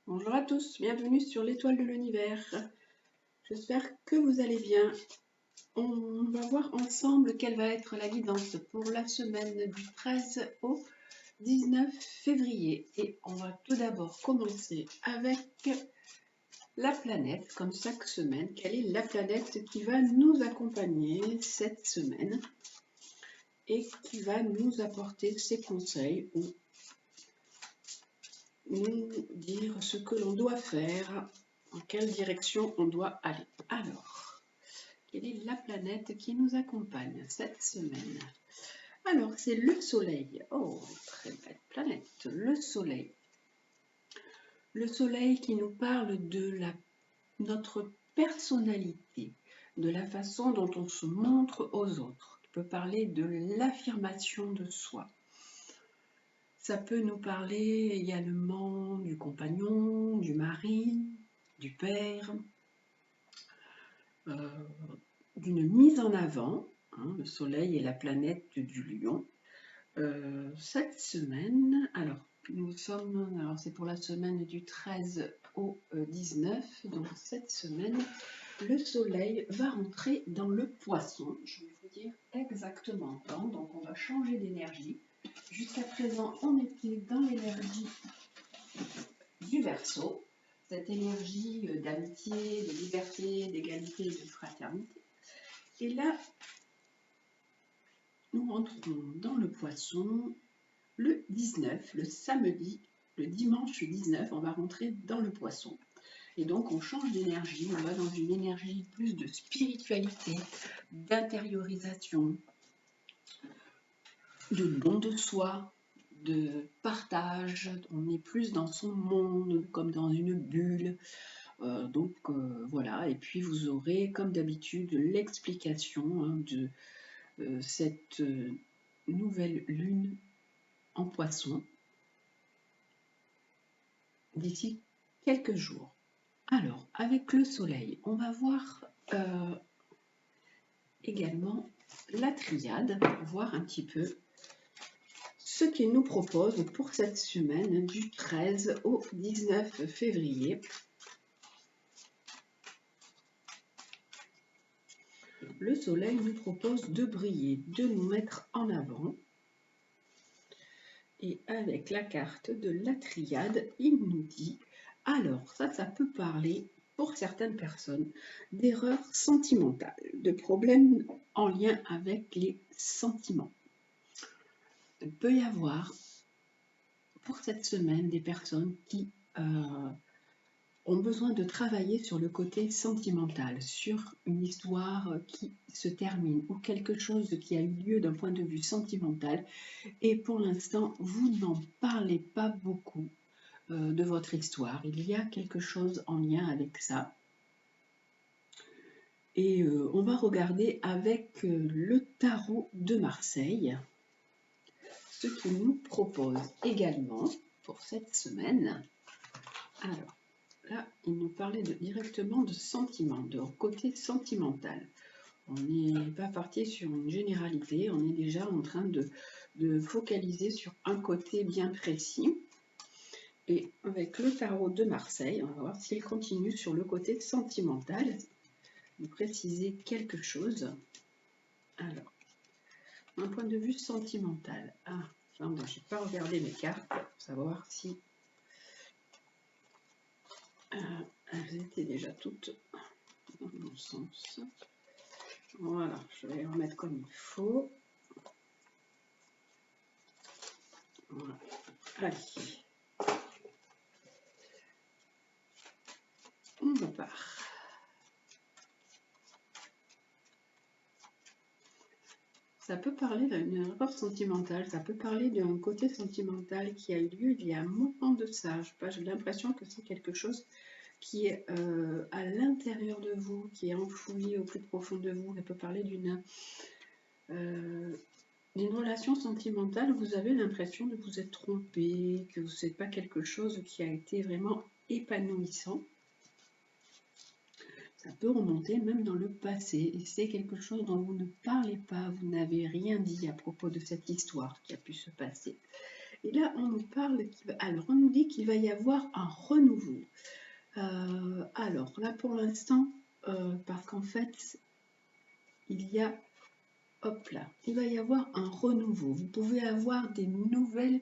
Bonjour à tous, bienvenue sur l'étoile de l'univers. J'espère que vous allez bien. On va voir ensemble quelle va être la guidance pour la semaine du 13 au 19 février. Et on va tout d'abord commencer avec la planète, comme chaque semaine. Quelle est la planète qui va nous accompagner cette semaine et qui va nous apporter ses conseils ou nous dire ce que l'on doit faire, en quelle direction on doit aller. Alors, quelle est la planète qui nous accompagne cette semaine? Alors, c'est le Soleil. Oh, très belle planète, le Soleil. Le Soleil qui nous parle de notre personnalité, de la façon dont on se montre aux autres. Il peut parler de l'affirmation de soi. Ça peut nous parler également du compagnon, du mari, du père, d'une mise en avant. Le Soleil est la planète du Lion. Cette semaine, alors c'est pour la semaine du 13 au 19, donc cette semaine, le Soleil va rentrer dans le Poisson. Je vais vous dire exactement quand, donc on va changer d'énergie. Jusqu'à présent, on était dans l'énergie du Verseau, cette énergie d'amitié, de liberté, d'égalité et de fraternité. Et là, nous rentrons dans le Poisson le 19, le samedi, le dimanche 19, on va rentrer dans le Poisson. Et donc, on change d'énergie, on va dans une énergie plus de spiritualité, d'intériorisation, de don de soi, de partage. On est plus dans son monde, comme dans une bulle. Voilà, et puis vous aurez comme d'habitude l'explication de cette nouvelle lune en Poisson d'ici quelques jours. Alors, avec le Soleil, on va voir également la triade, pour voir un petit peu ce qu'il nous propose pour cette semaine du 13 au 19 février. Le Soleil nous propose de briller, de nous mettre en avant. Et avec la carte de la triade, il nous dit, alors ça peut parler pour certaines personnes d'erreurs sentimentales, de problèmes en lien avec les sentiments. Il peut y avoir pour cette semaine des personnes qui ont besoin de travailler sur le côté sentimental, sur une histoire qui se termine ou quelque chose qui a eu lieu d'un point de vue sentimental. Et pour l'instant, vous n'en parlez pas beaucoup de votre histoire. Il y a quelque chose en lien avec ça. Et on va regarder avec le tarot de Marseille ce qu'il nous propose également pour cette semaine. Alors, là, il nous parlait directement de sentiments, de côté sentimental. On n'est pas parti sur une généralité, on est déjà en train de focaliser sur un côté bien précis. Et avec le tarot de Marseille, on va voir s'il continue sur le côté sentimental. Vous précisez quelque chose. Alors, d'un point de vue sentimental. Ah, je n'ai pas regardé mes cartes pour savoir si elles étaient déjà toutes dans le bon sens. Voilà, je vais les remettre comme il faut. Voilà. Allez. On repart. Ça peut parler d'une erreur sentimentale, ça peut parler d'un côté sentimental qui a eu lieu il y a un moment de ça. J'ai l'impression que c'est quelque chose qui est à l'intérieur de vous, qui est enfoui au plus profond de vous. Ça peut parler d'une relation sentimentale où vous avez l'impression de vous être trompé, que ce n'est pas quelque chose qui a été vraiment épanouissant. Ça peut remonter même dans le passé et c'est quelque chose dont vous ne parlez pas, vous n'avez rien dit à propos de cette histoire qui a pu se passer. Et là, on nous parle, alors on nous dit qu'il va y avoir un renouveau. Alors là, pour l'instant, parce qu'en fait, il y a, hop là, il va y avoir un renouveau. Vous pouvez avoir des nouvelles,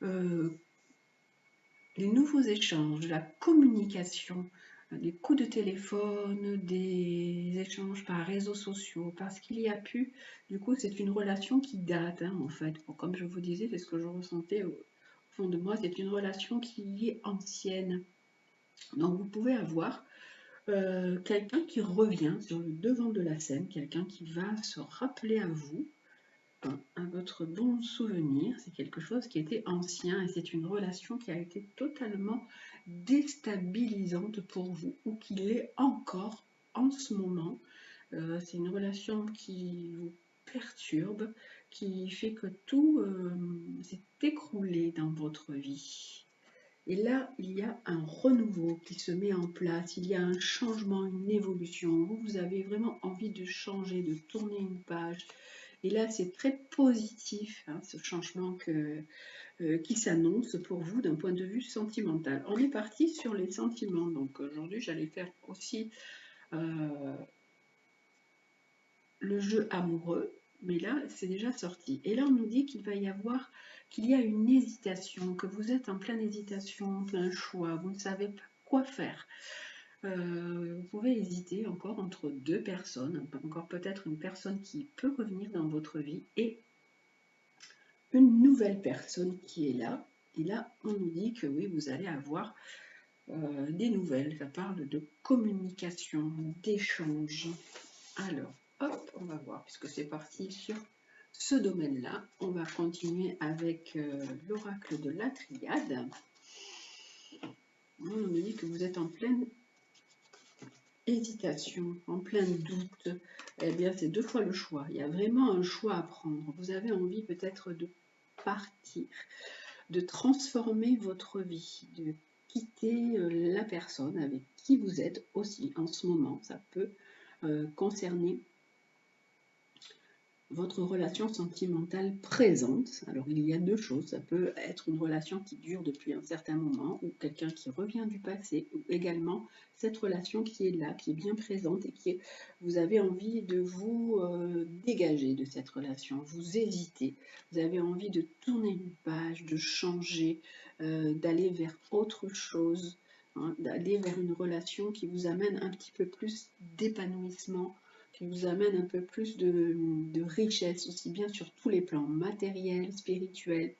des nouveaux échanges, la communication, des coups de téléphone, des échanges par réseaux sociaux, parce qu'il y a pu, du coup, c'est une relation qui date, hein, en fait. Bon, comme je vous disais, c'est ce que je ressentais au fond de moi, c'est une relation qui est ancienne. Donc, vous pouvez avoir quelqu'un qui revient sur le devant de la scène, quelqu'un qui va se rappeler à vous, hein, à votre bon souvenir. C'est quelque chose qui était ancien et c'est une relation qui a été totalement déstabilisante pour vous ou qui l'est encore en ce moment. C'est une relation qui vous perturbe, qui fait que tout s'est écroulé dans votre vie. Et là, il y a un renouveau qui se met en place, il y a un changement, une évolution. Vous avez vraiment envie de changer, de tourner une page. Et là, c'est très positif, hein, ce changement qui s'annonce pour vous d'un point de vue sentimental. On est parti sur les sentiments. Donc aujourd'hui, j'allais faire aussi le jeu amoureux. Mais là, c'est déjà sorti. Et là, on nous dit qu'il y a une hésitation, que vous êtes en pleine hésitation, plein choix, vous ne savez pas quoi faire. Vous pouvez hésiter encore entre deux personnes, encore peut-être une personne qui peut revenir dans votre vie et une nouvelle personne qui est là. Et là, on nous dit que oui, vous allez avoir des nouvelles. Ça parle de communication, d'échange. Alors, hop, on va voir, puisque c'est parti sur ce domaine-là. On va continuer avec l'oracle de la triade. On nous dit que vous êtes en pleine hésitation, en plein doute. Eh bien, c'est deux fois le choix. Il y a vraiment un choix à prendre. Vous avez envie peut-être de partir, de transformer votre vie, de quitter la personne avec qui vous êtes aussi en ce moment. Ça peut concerner votre relation sentimentale présente. Alors il y a deux choses, ça peut être une relation qui dure depuis un certain moment ou quelqu'un qui revient du passé ou également cette relation qui est là, qui est bien présente et vous avez envie de vous dégager de cette relation, vous hésitez, vous avez envie de tourner une page, de changer, d'aller vers autre chose, hein, d'aller vers une relation qui vous amène un petit peu plus d'épanouissement, qui vous amène un peu plus de richesse, aussi bien sur tous les plans matériels, spirituels.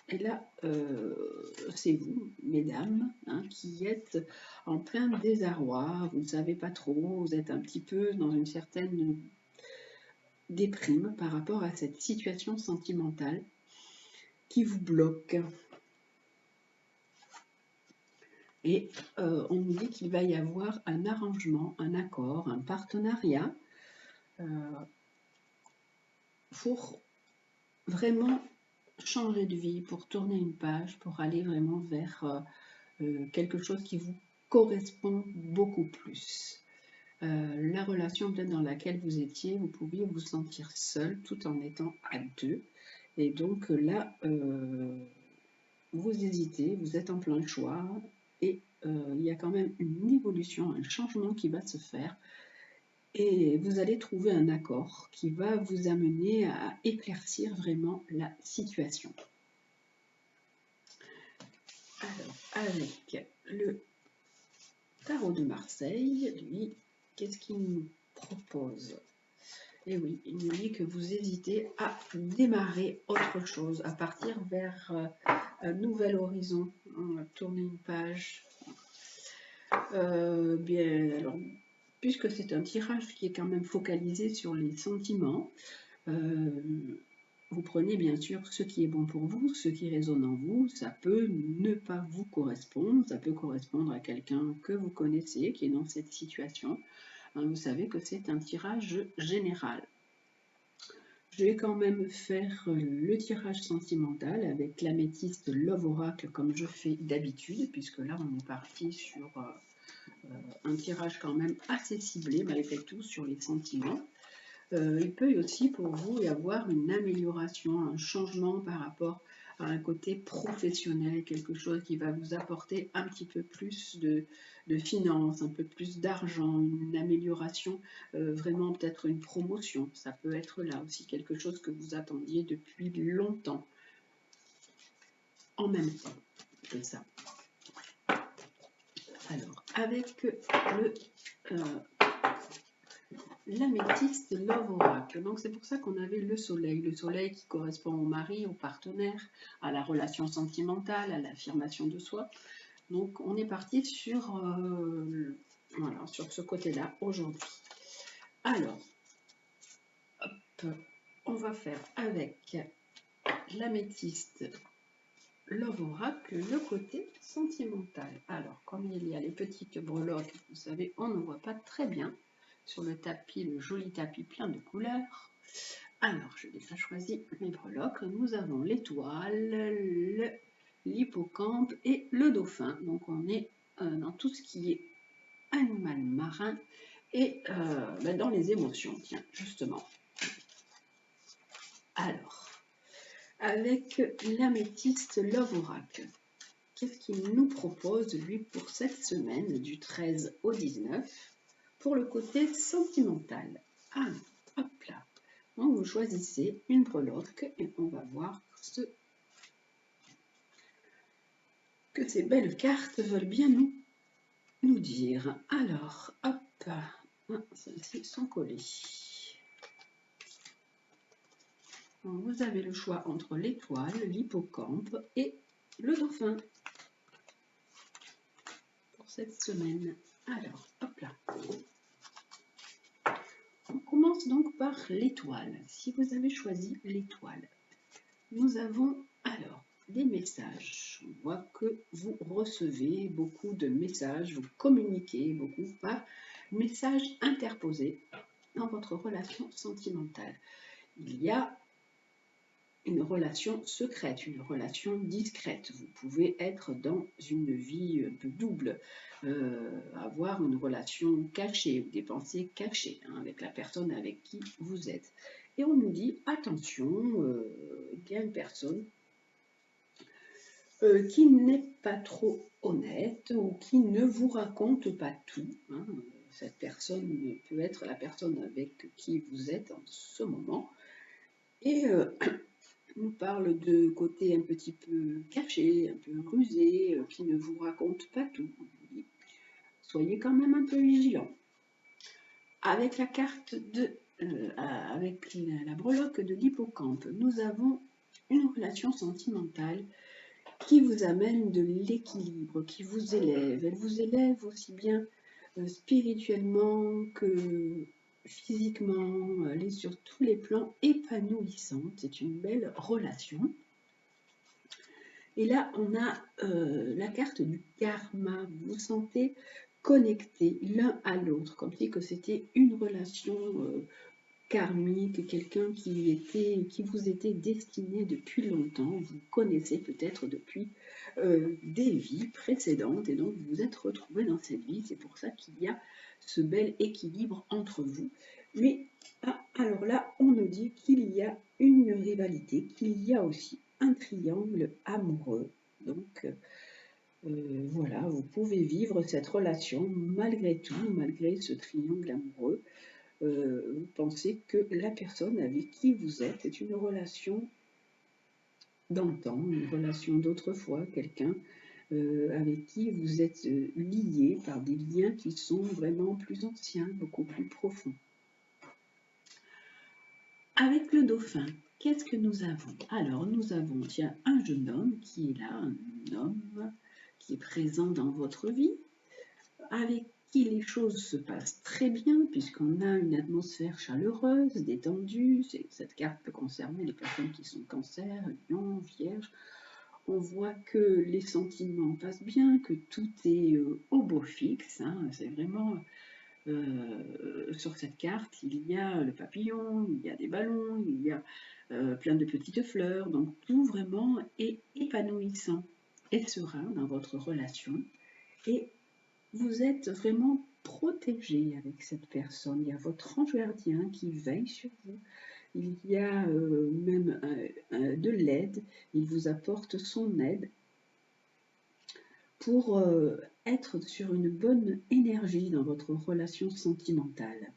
Et là, c'est vous, mesdames, hein, qui êtes en plein désarroi, vous ne savez pas trop, vous êtes un petit peu dans une certaine déprime par rapport à cette situation sentimentale qui vous bloque. Et on nous dit qu'il va y avoir un arrangement, un accord, un partenariat pour vraiment changer de vie, pour tourner une page, pour aller vraiment vers quelque chose qui vous correspond beaucoup plus. La relation peut-être dans laquelle vous étiez, vous pouviez vous sentir seul tout en étant à deux. Et donc là, vous hésitez, vous êtes en plein choix et il y a quand même une évolution, un changement qui va se faire. Et vous allez trouver un accord qui va vous amener à éclaircir vraiment la situation. Alors, avec le tarot de Marseille, lui, qu'est-ce qu'il nous propose? Et oui, il nous dit que vous hésitez à démarrer autre chose, à partir vers un nouvel horizon, à tourner une page. Bien, alors, puisque c'est un tirage qui est quand même focalisé sur les sentiments, vous prenez bien sûr ce qui est bon pour vous, ce qui résonne en vous. Ça peut ne pas vous correspondre, ça peut correspondre à quelqu'un que vous connaissez qui est dans cette situation. Vous savez que c'est un tirage général. Je vais quand même faire le tirage sentimental avec l'améthyste Love Oracle comme je fais d'habitude, puisque là on est parti sur un tirage quand même assez ciblé malgré tout sur les sentiments. Il peut aussi pour vous y avoir une amélioration, un changement par rapport à un côté professionnel, quelque chose qui va vous apporter un petit peu plus de finances, un peu plus d'argent, une amélioration, vraiment peut-être une promotion. Ça peut être là aussi quelque chose que vous attendiez depuis longtemps. En même temps que ça. Alors, avec l'améthyste Love Oracle. Donc c'est pour ça qu'on avait le soleil qui correspond au mari, au partenaire, à la relation sentimentale, à l'affirmation de soi. Donc on est parti sur, voilà, sur ce côté-là aujourd'hui. Alors, hop, on va faire avec l'améthyste Love Oracle le côté sentimental. Alors, comme il y a les petites breloques, vous savez, on ne voit pas très bien sur le tapis, le joli tapis plein de couleurs. Alors, j'ai déjà choisi mes breloques. Nous avons l'étoile, l'hippocampe et le dauphin. Donc, on est dans tout ce qui est animal marin et dans les émotions, tiens, justement. Alors, avec l'améthyste Love Oracle, qu'est-ce qu'il nous propose, lui, pour cette semaine, du 13 au 19, pour le côté sentimental? Ah, hop là. Donc, vous choisissez une breloque et on va voir que ces belles cartes veulent bien nous dire. Alors, hop, celles-ci sont collées. Donc, vous avez le choix entre l'étoile, l'hippocampe et le dauphin pour cette semaine. Alors, hop là. On commence donc par l'étoile. Si vous avez choisi l'étoile, nous avons alors des messages. On voit que vous recevez beaucoup de messages, vous communiquez beaucoup par messages interposés dans votre relation sentimentale. Il y a une relation secrète, une relation discrète. Vous pouvez être dans une vie un peu double, avoir une relation cachée ou des pensées cachées avec la personne avec qui vous êtes. Et on nous dit, attention, il y a une personne qui n'est pas trop honnête ou qui ne vous raconte pas tout. Cette personne peut être la personne avec qui vous êtes en ce moment. Et nous parle de côté un petit peu caché, un peu rusé, qui ne vous raconte pas tout. Soyez quand même un peu vigilant. Avec la carte avec la breloque de l'hippocampe, nous avons une relation sentimentale qui vous amène de l'équilibre, qui vous élève. Elle vous élève aussi bien spirituellement que physiquement, elle est sur tous les plans épanouissante. C'est une belle relation. Et là, on a la carte du karma. Vous vous sentez connectés l'un à l'autre, comme si que c'était une relation karmique, quelqu'un qui vous était destiné depuis longtemps. Vous connaissez peut-être depuis des vies précédentes et donc vous vous êtes retrouvés dans cette vie. C'est pour ça qu'il y a ce bel équilibre entre vous. Mais alors là, on nous dit qu'il y a une rivalité, qu'il y a aussi un triangle amoureux. Donc voilà, vous pouvez vivre cette relation malgré tout, malgré ce triangle amoureux. Vous pensez que la personne avec qui vous êtes est une relation d'antan, une relation d'autrefois, quelqu'un avec qui vous êtes liés par des liens qui sont vraiment plus anciens, beaucoup plus profonds. Avec le dauphin, qu'est-ce que nous avons? Alors, nous avons un jeune homme qui est là, un homme qui est présent dans votre vie, avec qui les choses se passent très bien, puisqu'on a une atmosphère chaleureuse, détendue. Cette carte peut concerner les personnes qui sont cancer, lion, vierge. On voit que les sentiments passent bien, que tout est au beau fixe. C'est vraiment... sur cette carte, il y a le papillon, il y a des ballons, il y a plein de petites fleurs, donc tout vraiment est épanouissant et serein dans votre relation. Et vous êtes vraiment protégé avec cette personne. Il y a votre ange gardien qui veille sur vous. Il y a même de l'aide. Il vous apporte son aide pour être sur une bonne énergie dans votre relation sentimentale.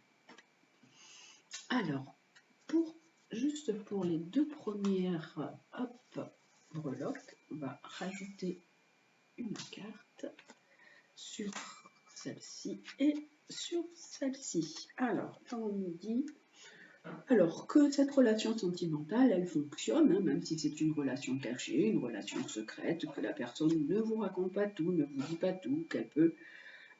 Alors, juste pour les deux premières breloques, on va rajouter une carte sur celle-ci et sur celle-ci. Alors, on nous dit que cette relation sentimentale, elle fonctionne, hein, même si c'est une relation cachée, une relation secrète, que la personne ne vous raconte pas tout, ne vous dit pas tout, qu'elle peut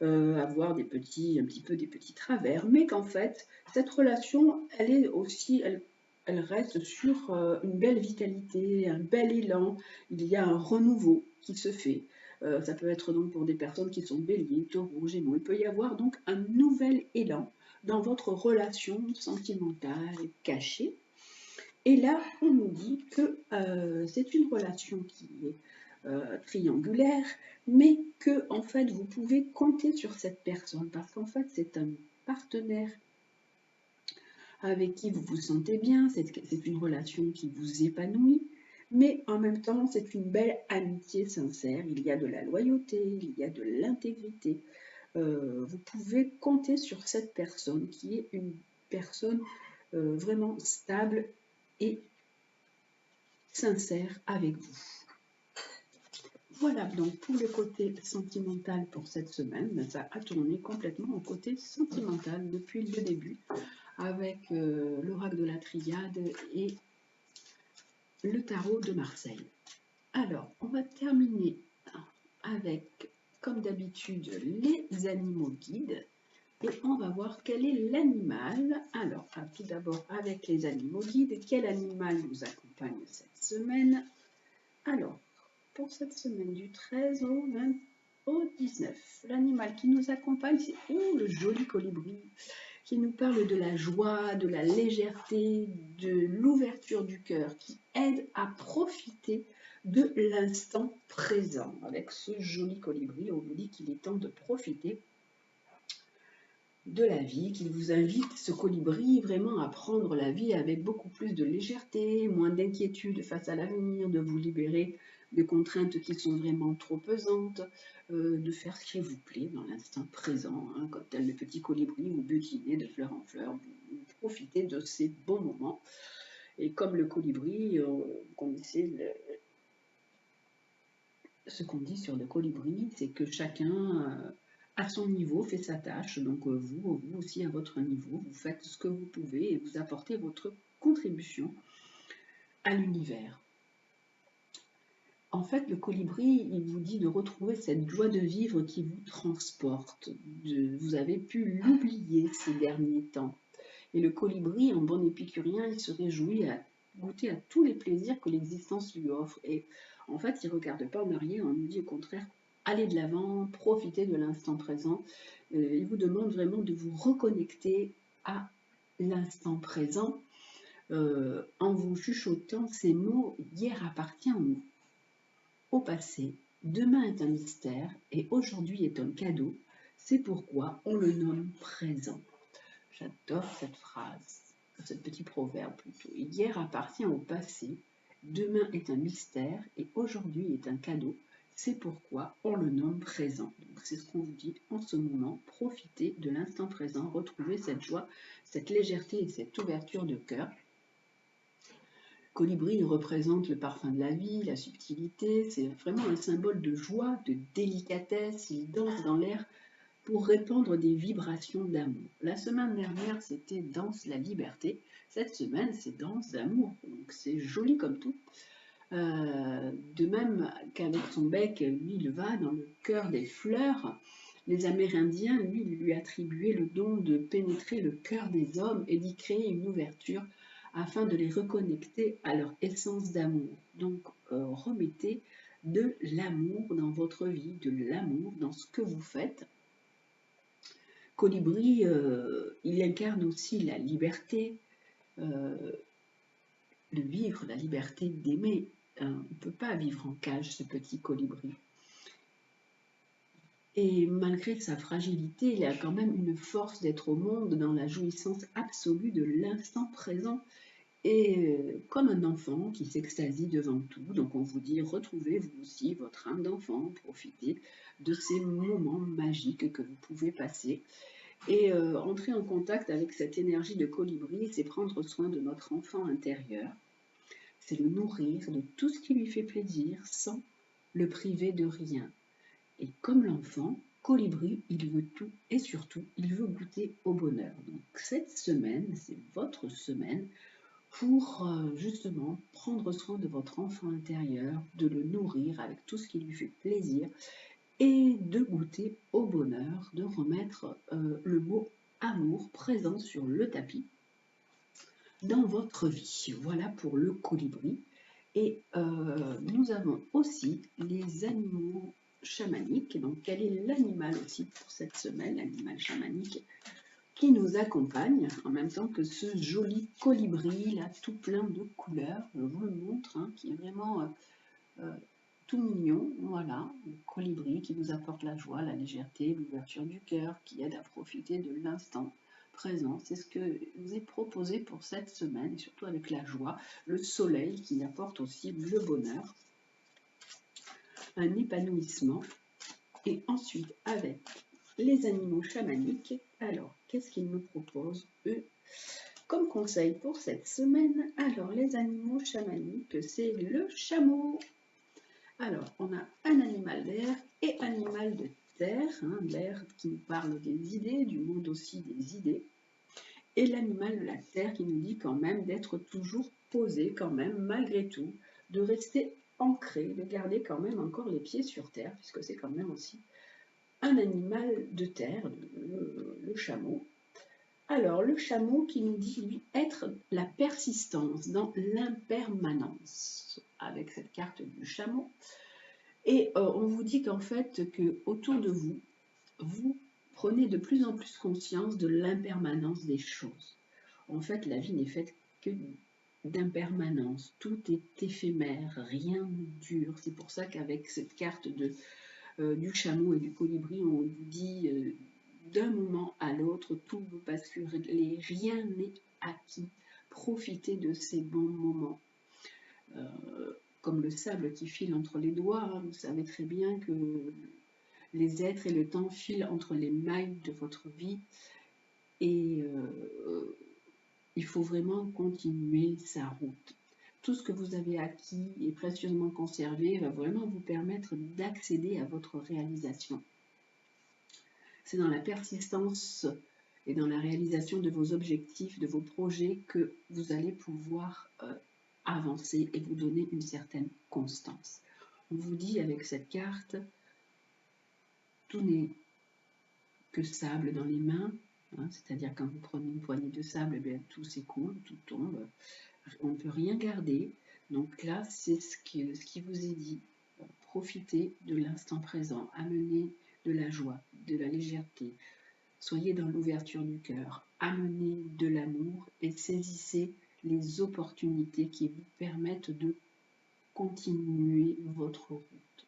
avoir un petit peu des petits travers, mais qu'en fait, cette relation, elle est aussi, elle reste sur une belle vitalité, un bel élan, il y a un renouveau qui se fait. Ça peut être donc pour des personnes qui sont béliers, taureaux, gémeaux. Il peut y avoir donc un nouvel élan dans votre relation sentimentale cachée. Et là, on nous dit que c'est une relation qui est triangulaire, mais que en fait vous pouvez compter sur cette personne parce qu'en fait c'est un partenaire avec qui vous vous sentez bien, c'est une relation qui vous épanouit, mais en même temps c'est une belle amitié sincère, il y a de la loyauté, il y a de l'intégrité. Vous pouvez compter sur cette personne qui est une personne vraiment stable et sincère avec vous. Voilà donc pour le côté sentimental pour cette semaine, ça a tourné complètement au côté sentimental depuis le début avec l'oracle de la Triade et le tarot de Marseille. Alors, on va terminer avec, comme d'habitude, les animaux guides et on va voir quel est l'animal. Alors, tout d'abord avec les animaux guides, quel animal nous accompagne cette semaine? Alors, pour cette semaine du 13 au 19. L'animal qui nous accompagne, c'est le joli colibri qui nous parle de la joie, de la légèreté, de l'ouverture du cœur, qui aide à profiter de l'instant présent. Avec ce joli colibri, on nous dit qu'il est temps de profiter de la vie, qu'il vous invite, ce colibri, vraiment à prendre la vie avec beaucoup plus de légèreté, moins d'inquiétude face à l'avenir, de vous libérer de contraintes qui sont vraiment trop pesantes, de faire ce qui vous plaît dans l'instant présent, hein, comme tel le petit colibri, vous butinez de fleur en fleur, vous profitez de ces bons moments. Et comme le colibri, vous connaissez ce qu'on dit sur le colibri, c'est que chacun à son niveau fait sa tâche, donc vous aussi à votre niveau, vous faites ce que vous pouvez et vous apportez votre contribution à l'univers. En fait, le colibri, il vous dit de retrouver cette joie de vivre qui vous transporte. Vous avez pu l'oublier ces derniers temps. Et le colibri, en bon épicurien, il se réjouit à goûter à tous les plaisirs que l'existence lui offre. Et en fait, il ne regarde pas en arrière, on nous dit au contraire, allez de l'avant, profitez de l'instant présent. Il vous demande vraiment de vous reconnecter à l'instant présent en vous chuchotant ces mots, hier appartient au passé, demain est un mystère et aujourd'hui est un cadeau, c'est pourquoi on le nomme présent. J'adore cette phrase, ce petit proverbe plutôt. Hier appartient au passé, demain est un mystère et aujourd'hui est un cadeau, c'est pourquoi on le nomme présent. C'est ce qu'on vous dit en ce moment, profitez de l'instant présent, retrouvez cette joie, cette légèreté et cette ouverture de cœur. Colibri représente le parfum de la vie, la subtilité, c'est vraiment un symbole de joie, de délicatesse, il danse dans l'air pour répandre des vibrations d'amour. La semaine dernière, c'était Danse la liberté, cette semaine, c'est Danse d'amour, donc c'est joli comme tout. De même qu'avec son bec, lui, il va dans le cœur des fleurs. Les Amérindiens, lui attribuaient le don de pénétrer le cœur des hommes et d'y créer une ouverture afin de les reconnecter à leur essence d'amour. Donc, remettez de l'amour dans votre vie, de l'amour dans ce que vous faites. Colibri, il incarne aussi la liberté, de vivre, la liberté d'aimer. On ne peut pas vivre en cage, ce petit colibri. Et malgré sa fragilité, il a quand même une force d'être au monde dans la jouissance absolue de l'instant présent. Et comme un enfant qui s'extasie devant tout, donc on vous dit, retrouvez vous aussi votre âme d'enfant, profitez de ces moments magiques que vous pouvez passer. Et entrer en contact avec cette énergie de colibri, c'est prendre soin de notre enfant intérieur, c'est le nourrir de tout ce qui lui fait plaisir sans le priver de rien. Et comme l'enfant, colibri, il veut tout et surtout, il veut goûter au bonheur. Donc cette semaine, c'est votre semaine pour justement prendre soin de votre enfant intérieur, de le nourrir avec tout ce qui lui fait plaisir et de goûter au bonheur, de remettre le mot amour présent sur le tapis dans votre vie. Voilà pour le colibri. Et nous avons aussi les animaux chamaniques. Donc quel est l'animal aussi pour cette semaine, l'animal chamanique qui nous accompagne en même temps que ce joli colibri là tout plein de couleurs, je vous le montre, hein, qui est vraiment tout mignon. Voilà, le colibri qui nous apporte la joie, la légèreté, l'ouverture du cœur, qui aide à profiter de l'instant présent. C'est ce que je vous ai proposé pour cette semaine, et surtout avec la joie, le soleil qui apporte aussi le bonheur, un épanouissement. Et ensuite avec les animaux chamaniques, alors qu'est-ce qu'ils nous proposent eux comme conseil pour cette semaine? Alors les animaux chamaniques, c'est le chameau. Alors on a un animal d'air et animal de terre, hein, l'air qui nous parle des idées, du monde aussi des idées, et l'animal de la terre qui nous dit quand même d'être toujours posé quand même malgré tout, de rester ancré, de garder quand même encore les pieds sur terre, puisque c'est quand même aussi un animal de terre, le chameau. Alors, le chameau qui nous dit, lui, être la persistance dans l'impermanence, avec cette carte du chameau. Et on vous dit qu'en fait, que autour de vous, vous prenez de plus en plus conscience de l'impermanence des choses. En fait, la vie n'est faite que d'impermanence. Tout est éphémère, rien ne dure. C'est pour ça qu'avec cette carte du chameau et du colibri, on vous dit d'un moment à l'autre, tout vous basculer, rien n'est acquis. Profitez de ces bons moments. Comme le sable qui file entre les doigts, hein, vous savez très bien que les êtres et le temps filent entre les mailles de votre vie et il faut vraiment continuer sa route. Tout ce que vous avez acquis et précieusement conservé va vraiment vous permettre d'accéder à votre réalisation. C'est dans la persistance et dans la réalisation de vos objectifs, de vos projets, que vous allez pouvoir avancer et vous donner une certaine constance. On vous dit avec cette carte, tout n'est que sable dans les mains, hein, c'est-à-dire quand vous prenez une poignée de sable, eh bien, tout s'écoule, tout tombe, on ne peut rien garder. Donc là, c'est ce qui vous est dit. Profitez de l'instant présent, amenez de la joie, de la légèreté. Soyez dans l'ouverture du cœur, amenez de l'amour et saisissez les opportunités qui vous permettent de continuer votre route.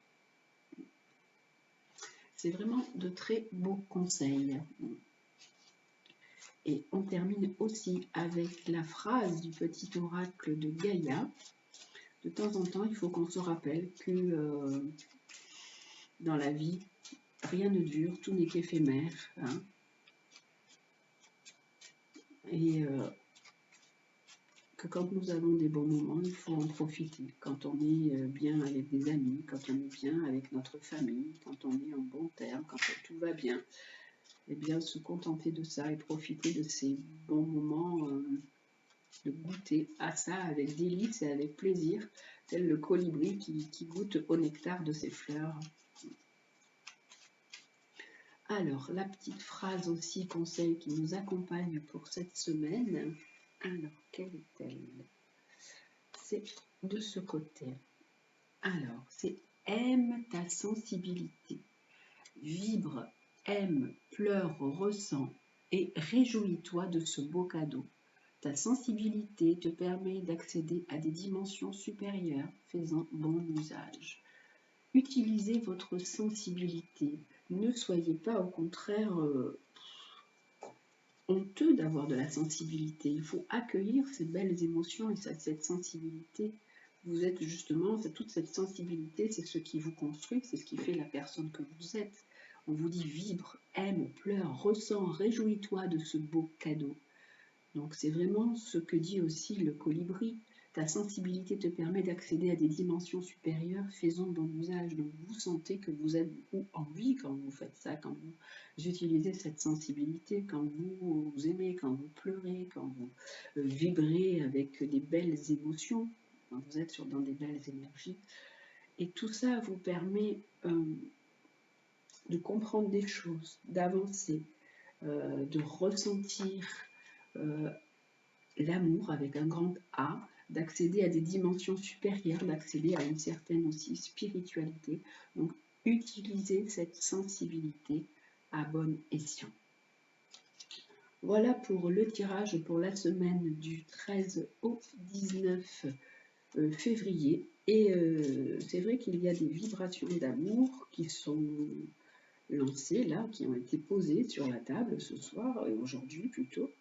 C'est vraiment de très beaux conseils. Et on termine aussi avec la phrase du petit oracle de Gaïa. De temps en temps, il faut qu'on se rappelle que dans la vie, rien ne dure, tout n'est qu'éphémère. Hein. Et que quand nous avons des bons moments, il faut en profiter. Quand on est bien avec des amis, quand on est bien avec notre famille, quand on est en bon terme, quand tout va bien, eh bien se contenter de ça et profiter de ces bons moments, de goûter à ça avec délice et avec plaisir, tel le colibri qui goûte au nectar de ses fleurs. Alors, la petite phrase aussi, conseil qui nous accompagne pour cette semaine. Alors, quelle est-elle? C'est de ce côté. Alors, c'est aime ta sensibilité. Vibre, aime, pleure, ressens et réjouis-toi de ce beau cadeau. Ta sensibilité te permet d'accéder à des dimensions supérieures, faisant bon usage. Utilisez votre sensibilité. Ne soyez pas au contraire honteux d'avoir de la sensibilité. Il faut accueillir ces belles émotions et cette sensibilité. Vous êtes justement, toute cette sensibilité, c'est ce qui vous construit, c'est ce qui fait la personne que vous êtes. On vous dit vibre, aime, pleure, ressens, réjouis-toi de ce beau cadeau. Donc c'est vraiment ce que dit aussi le colibri. Ta sensibilité te permet d'accéder à des dimensions supérieures, faisons bon usage. Donc vous sentez que vous êtes en vie quand vous faites ça, quand vous utilisez cette sensibilité, quand vous aimez, quand vous pleurez, quand vous vibrez avec des belles émotions, quand vous êtes dans des belles énergies. Et tout ça vous permet de comprendre des choses, d'avancer, de ressentir l'amour avec un grand A, d'accéder à des dimensions supérieures, d'accéder à une certaine aussi spiritualité. Donc, utilisez cette sensibilité à bon escient. Voilà pour le tirage pour la semaine du 13 au 19 février. Et c'est vrai qu'il y a des vibrations d'amour qui sont lancées là, qui ont été posées sur la table ce soir, aujourd'hui plutôt.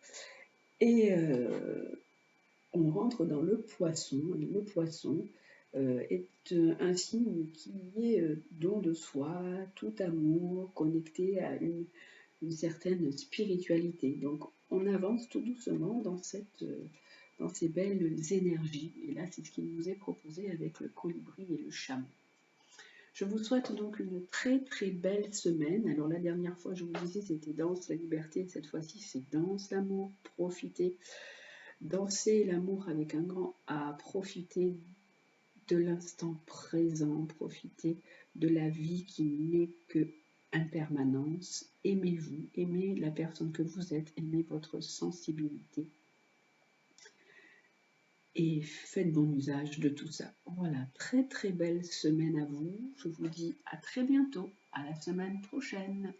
Et on rentre dans le poisson, et le poisson est un signe qui est don de soi, tout amour, connecté à une certaine spiritualité. Donc on avance tout doucement dans ces belles énergies. Et là, c'est ce qui nous est proposé avec le colibri et le chameau. Je vous souhaite donc une très très belle semaine. Alors la dernière fois, je vous disais, c'était danse la liberté. Cette fois-ci, c'est danse l'amour. Profitez. Danser l'amour avec un grand A, profiter de l'instant présent, profiter de la vie qui n'est que impermanence. Aimez-vous, aimez la personne que vous êtes, aimez votre sensibilité et faites bon usage de tout ça. Voilà, très très belle semaine à vous. Je vous dis à très bientôt, à la semaine prochaine.